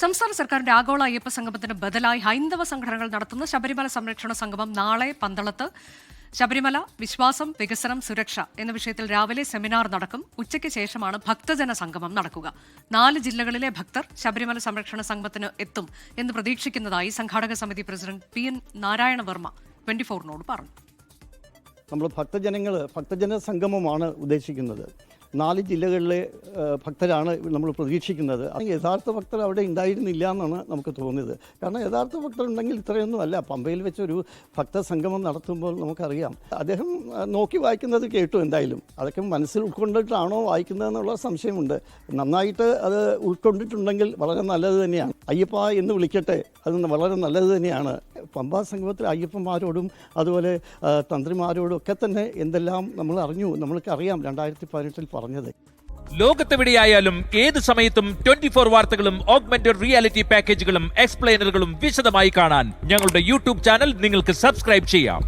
സംസ്ഥാന സർക്കാരിന്റെ ആഗോള അയ്യപ്പ സംഗമത്തിന് ബദലായി ഹൈന്ദവ സംഘടനകൾ നടത്തുന്ന ശബരിമല സംരക്ഷണ സംഗമം നാളെ പന്തളത്ത് ശബരിമല വിശ്വാസം, വികസനം, സുരക്ഷ എന്ന വിഷയത്തിൽ രാവിലെ സെമിനാർ നടക്കും. ഉച്ചയ്ക്ക് ശേഷമാണ് ഭക്തജന സംഗമം നടക്കുക. 4 ജില്ലകളിലെ ഭക്തർ ശബരിമല സംരക്ഷണ സംഗമത്തിന് എത്തും എന്ന് പ്രതീക്ഷിക്കുന്നതായി സംഘാടക സമിതി പ്രസിഡന്റ് PN നാരായണവർമ്മ 24നോട് പറഞ്ഞു. നമ്മൾ ഭക്തജന സംഗമമാണ് ഉദ്ദേശിക്കുന്നത്. 4 ജില്ലകളിലെ ഭക്തരാണ് നമ്മൾ പ്രതീക്ഷിക്കുന്നത്. യഥാർത്ഥ ഭക്തർ അവിടെ ഉണ്ടായിരുന്നില്ല എന്നാണ് നമുക്ക് തോന്നിയത്. കാരണം യഥാർത്ഥ ഭക്തരുണ്ടെങ്കിൽ ഇത്രയൊന്നും അല്ല. പമ്പയിൽ വെച്ചൊരു ഭക്തസംഗമം നടത്തുമ്പോൾ നമുക്കറിയാം. അദ്ദേഹം നോക്കി വായിക്കുന്നത് കേട്ടു. എന്തായാലും അതൊക്കെ മനസ്സിൽ ഉൾക്കൊണ്ടിട്ടാണോ വായിക്കുന്നതെന്നുള്ള സംശയമുണ്ട്. നന്നായിട്ട് അത് ഉൾക്കൊണ്ടിട്ടുണ്ടെങ്കിൽ വളരെ നല്ലത് തന്നെയാണ്. അയ്യപ്പ എന്ന് വിളിക്കട്ടെ, അത് വളരെ നല്ലത് തന്നെയാണ്. പമ്പാ സംഗമത്തിൽ അയ്യപ്പന്മാരോടും അതുപോലെ തന്ത്രിമാരോടും ഒക്കെ തന്നെ എന്തെല്ലാം നമ്മൾ അറിഞ്ഞു. നമ്മൾക്കറിയാം 2018 പറഞ്ഞത്. ലോകത്തെവിടെയായാലും ഏത് സമയത്തും 24 വാർത്തകളും ഓഗ്മെന്റഡ് റിയാലിറ്റി പാക്കേജുകളും എക്സ്പ്ലെയിനറുകളും വിശദമായി കാണാൻ ഞങ്ങളുടെ യൂട്യൂബ് ചാനൽ നിങ്ങൾക്ക് സബ്സ്ക്രൈബ് ചെയ്യാം.